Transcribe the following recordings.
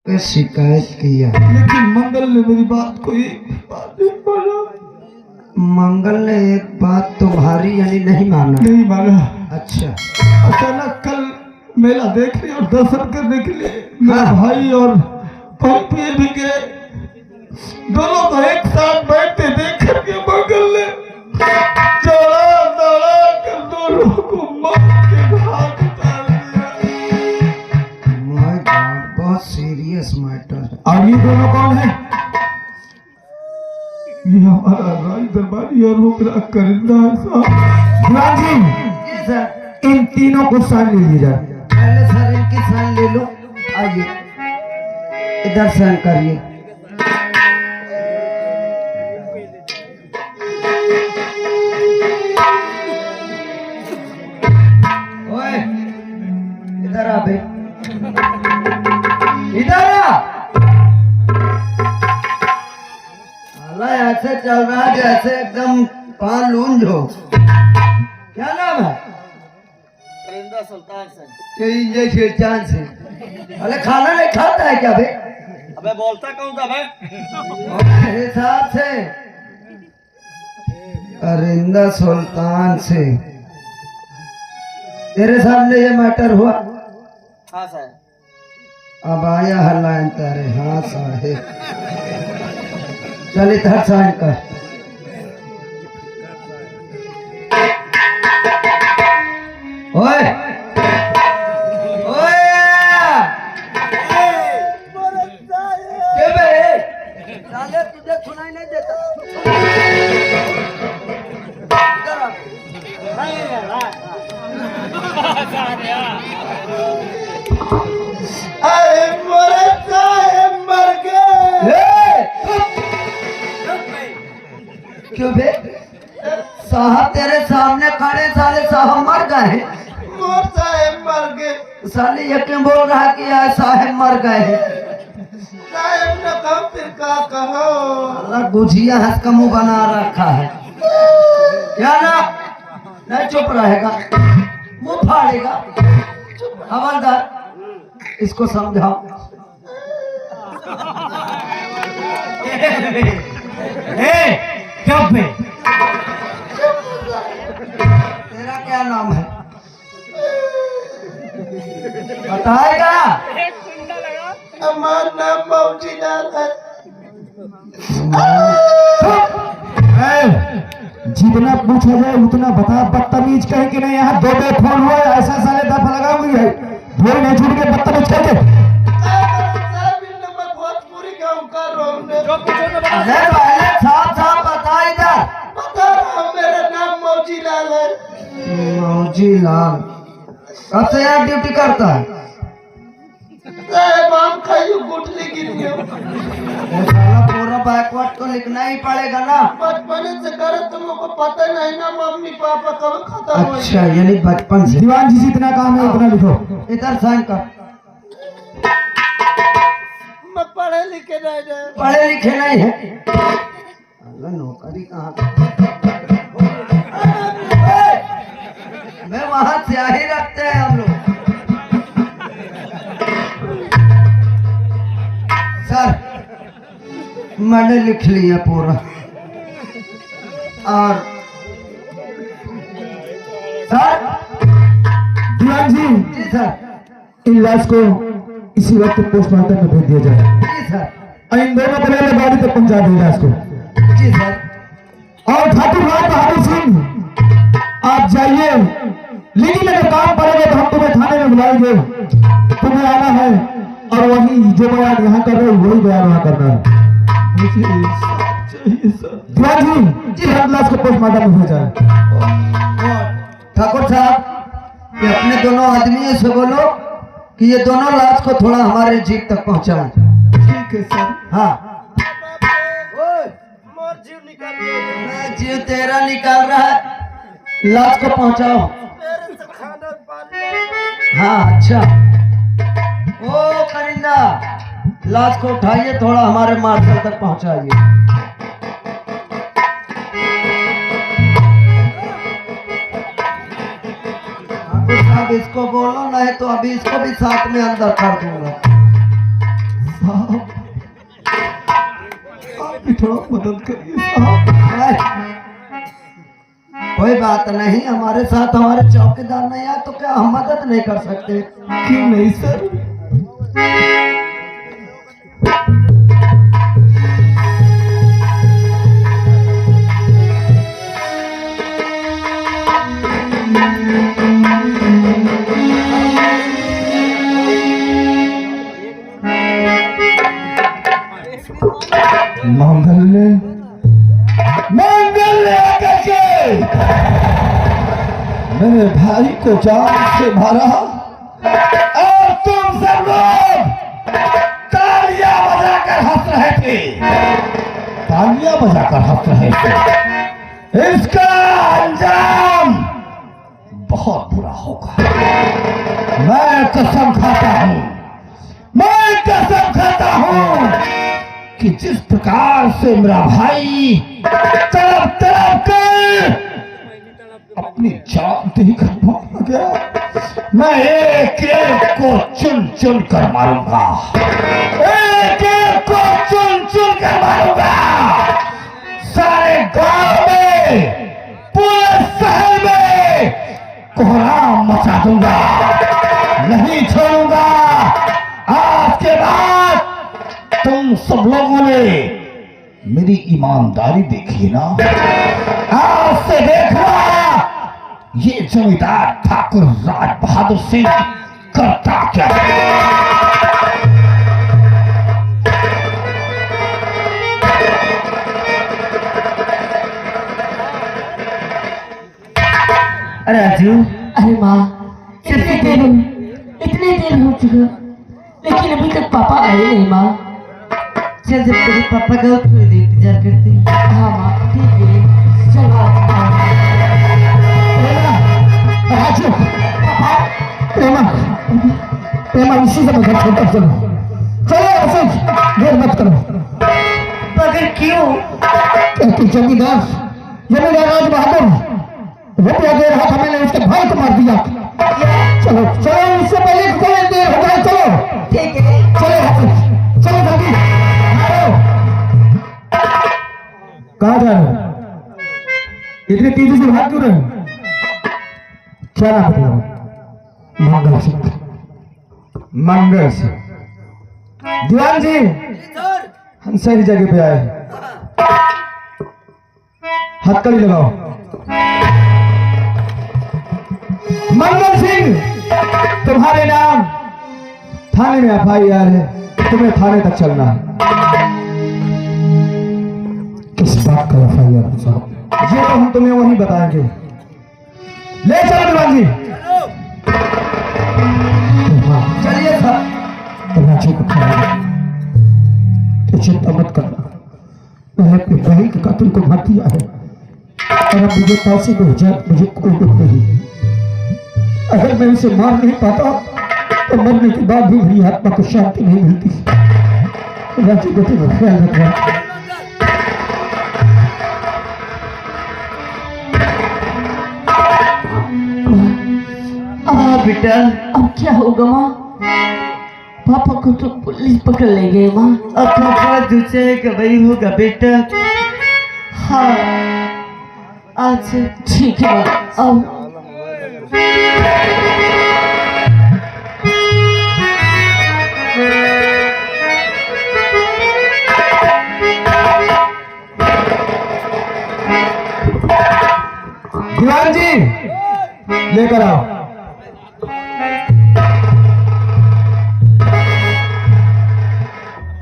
पे शिकायत किया, लेकिन मंगल ने मेरी बात को बात नहीं माना। मंगल ने एक बात तुम्हारी यानी नहीं माना? नहीं माना। अच्छा। अचानक कल मेला देखने और दर्शन करने के लिए मेरा भाई और पंपी भी गए। दोनों को एक साथ बैठते देख करके मंगल ने दौड़ा दौड़ा कर दोनों को मौत के घाट उतार दिया। माय गॉड, बहुत सीरियस मैटर। और ये दोनों कौन है? ये हमारा राज दरबारी और वो मेरा करिंदा है साहब। गुलाम जी सर, इन तीनों को साइन ले लीजिए। पहले सर इनकी साइन ले लो। आइए इधर साइन करिए। ओए इधर आ बे, इधर आ। ऐसे चल रहा है जैसे एकदम पान लूंज हो। क्या नाम है? करिंदा सुल्तान से। ये शेरचान से। अरे खाना नहीं खाता है क्या बे? अबे बोलता कौन था बे? मेरे हिसाब से करिंदा सुल्तान से। तेरे सामने ये मैटर हुआ? हाँ सर। अब आया हल्ला तारे। हाँ साहेब, चल इधर साइन कर। ओए ओए क्या बे? साले तुझे सुनाई नहीं देता? इधर आ। अरे मोरे साहेब मर गए। क्यों बे? साहब तेरे सामने खड़े, साले साहब मर गए। मोर साहेब मर गए। साले ये क्यों बोल रहा है कि यार साहेब मर गए? साहेब ने कहा फिर का कहो। अल्लाह गुझिया हंस का मुंह बना रखा है। क्या ना? नहीं चुप रहेगा, मुंह फाड़ेगा। हवलदार इसको समझाओ। चुप बे। तेरा क्या नाम है? बताएगा? हमारा नाम मौजीलाल है। जितना पूछा जाए उतना बता। बदतमीज कहे कि नहीं, यहाँ दो दो फोन हुआ है, ऐसा साले दफा लगा हुई है। थोड़ी नहीं छूट के बदतमीज कहते। अरे पहले साफ साफ बता इधर। बता रहा हूँ, मेरा नाम मौजीलाल है। मौजीलाल कब से यहाँ ड्यूटी करता है? साहब आम खाइयो गुठली गिर गया। साला पूरा बैकवर्ड तो लिखना ही पड़ेगा ना। बचपन से करे तुमको पता नहीं ना, मम्मी पापा कब खत्म हो। अच्छा यानी बचपन से। दीवान जी जितना काम है उतना लिखो। इधर साइन कर। मैं पढ़े लिखे नहीं है। पढ़े लिखे नहीं है? अल्लाह नौकरी कहाँ? मैं वहां स्याही रखते हैं हम लोग। सर मैंने लिख लिया पूरा। और सर दीवान जी, जी सर। इन लाश को इसी वक्त पोस्टमार्टम में भेज दिया जाए जी सर। और इन दोनों को मेरे गाड़ी तक पहुंचा दें लाश को। जी सर। और ठाकुर भाई बहादुर सिंह आप जाइए, लेकिन अगर काम पड़ेगा तो हम तुम्हें थाने में बुलाएंगे। तुम्हें आना है और वही जो बयान यहाँ कर रहे हो वही बयान वहाँ करना है। दीवान जी, जी लाश को पोस्टमार्टम में भेजा है। ठाकुर साहब ये अपने दोनों आदमियों से बोलो कि ये दोनों लाश को थोड़ा हमारे जीप तक पहुंचाएं। ठीक है सर। हाँ। जीव तेरा निकाल रहा है, लाश को पहुंचाओ। हाँ अच्छा। ओ करिंदा, लाश को उठाइए, थोड़ा हमारे मार्शल तक पहुंचाइए। अब इसको बोलो, नहीं तो अभी इसको भी साथ में अंदर कर दूंगा। थोड़ा मदद करिए साहब। कोई बात नहीं, हमारे साथ हमारे चौकीदार नहीं आए तो क्या हम मदद नहीं कर सकते? क्यों नहीं सर? मंगल्य मंगल्य कैसे मेरे भाई को जान से मारा और तुम सब लोग तालियां बजाकर हंस रहे थे, तालियां बजाकर हंस रहे थे। इसका अंजाम बहुत बुरा होगा। मैं कसम खाता हूं, मैं कसम खाता हूं कि जिस प्रकार से मेरा भाई तड़प तड़प कर अपनी जान देकर मारा गया, मैं एक एक को चुन चुन कर मारूंगा, एक एक को चुन चुन कर मारूंगा। सारे गांव में, पूरे शहर में कोहराम मचा दूंगा, नहीं छोड़ूंगा। आज के बाद तुम सब लोगों ने मेरी ईमानदारी देखी ना, आज से देखना ये जमींदार ठाकुर राज बहादुर सिंह करता क्या है। अरे राजू, अरे माँ, इतने देर हो चुका लेकिन अभी तक पापा आए नहीं माँ। चल जब तेरे पापा का थोड़ी देर इंतजार करते हैं। हाँ माँ ठीक है, चल राजू, प्रेमा प्रेमा इसी से मदद छोटा चलो चलो, ऐसे देर मत करो। मगर क्यों? क्योंकि जमींदार राज बहादुर रुपया दे रहा था, मैंने उसके भाई को मार दिया। चलो चलो, उससे पहले थोड़ी देर हो जाए। चलो ठीक है, चलो चलो दादी, कहाँ जा रहे हो? इतनी तेजी से भाग क्यों रहे हो? क्या नाम बताओ? मंगल सिंह। मंगल सिंह। दीवान जी, हम सही जगह पे आए हैं, हथकड़ी लगाओ। मंगल सिंह, तुम्हारे नाम थाने में FIR है, तुम्हें थाने तक चलना है। किस बात का FIR साहब? ये तो हम तुम्हें वहीं बताएंगे। ले चलो दीवान जी। चलिए सर। राजू को तो चिंता मत करना, मैंने अपने भाई के कातिल को मार दिया है और अब मुझे पैसे को मुझे कोई दुख नहीं। अगर मैं उसे मार नहीं पाता तो मरने के बाद भी मेरी आत्मा को शांति नहीं मिलती। राजू बेटे का ख्याल रखना। बेटा, अब क्या होगा माँ? पापा को तो पुलिस पकड़ ले गई माँ। अब पापा जो चाहेगा वही होगा बेटा। हाँ अच्छा ठीक है माँ, अब दीवान जी लेकर आओ।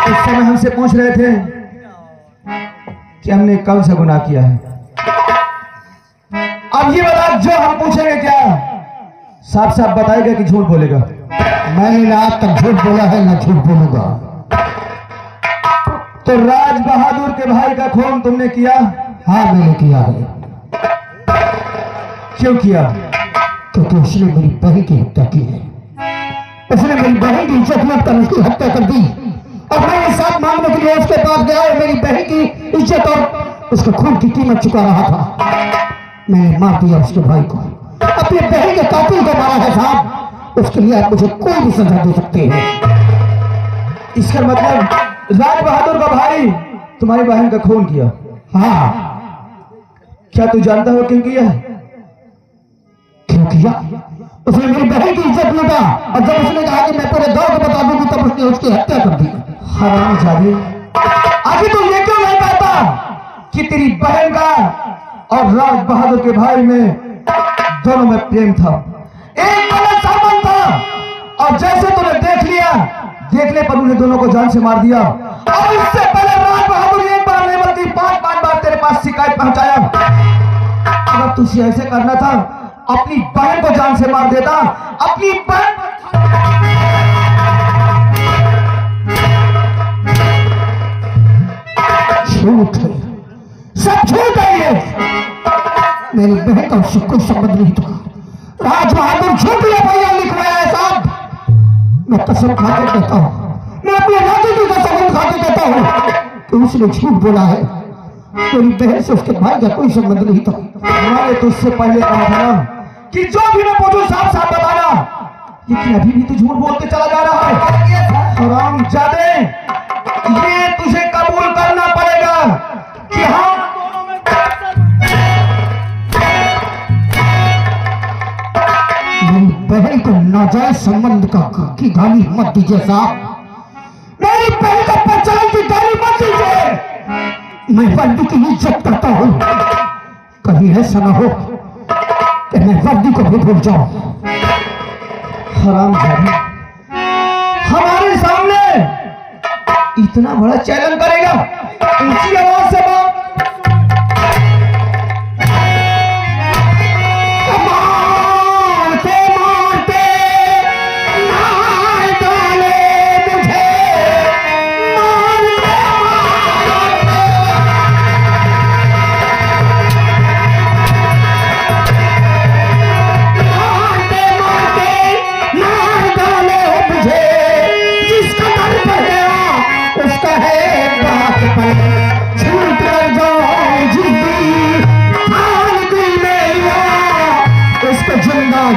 इस समय हमसे पूछ रहे थे कि हमने कौन सा गुनाह किया है। अब ये बता, जो हम पूछेंगे क्या साफ साफ बताएगा कि झूठ बोलेगा? मैंने ना आज तक झूठ बोला है ना झूठ बोलूंगा। तो राज बहादुर के भाई का खून तुमने किया? हाँ मैंने किया है। क्यों किया? क्योंकि उसने मेरी बहन की हत्या की है। उसने मेरी बहन की इज्जत मत कर उसकी हत्या कर दी और मैं इंसाफ मांगने के लिए उसके पास गया और मेरी बहन की इज्जत और उसके खून की कीमत चुका रहा था। मैंने मार दिया उसके भाई को, अपने बहन के कातिल को मारा है साहब। उसके लिए आप मुझे कोई भी सजा दे सकते हैं। इसका मतलब राज बहादुर का भाई तुम्हारी बहन का खून किया। हाँ। क्या तू जानता हो क्यों किया? क्यों किया? उसने मेरी बहन की इज्जत लूटा और जब उसने कहा कि मैं पूरे गांव को बता दूंगी तब उसने उसकी हत्या कर दी। हरामजादे, आखिर तू ये क्यों नहीं कहता कि तेरी बहन का और राज बहादुर के भाई में दोनों में प्रेम था, एक गलत संबंध था, और जैसे तूने देख लिया, देखने पर उन्हें दोनों को जान से मार दिया। और इससे पहले राज बहादुर एक बार नहीं बल्कि 5-5 बार तेरे पास शिकायत पहुंचाया। अगर तुझे ऐसे करना था, अपनी बहन को जान से मार देता। अपनी बहन झूठ है, सब झूठ है ये। मेरी बहन का उससे कोई संबंध नहीं था। राज बहादुर झूठ भैया लिखवाया है साहब। मैं कसम खा के कहता हूँ, मैं अपने राजू का संबंध खा के कहता हूँ कि उसने झूठ बोला है। मेरी बहन से उसके भाई का कोई संबंध नहीं था। मैंने तुझसे पहले कहा था ना कि जो भी मैं पूछूं साफ साफ बताना, लेकिन अभी भी तू झूठ बोलते चला जा रहा है। हरामजादे, ये तुझे कबूल करना पड़ेगा कि हाँ, दोनों में मेरी बहन को नाजायज संबंध की गाली मत दीजिए साहब। मेरी बहन को पहचान की गाली मत दीजिए। मैं वर्दी की इज्जत करता हूँ। कहीं ऐसा ना हो कि मैं वर्दी को भी भूल जाऊं। हरामजादे, हमारे सामने इतना बड़ा चैलेंज करेगा? ऊंची आवाज से बात।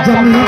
जमीन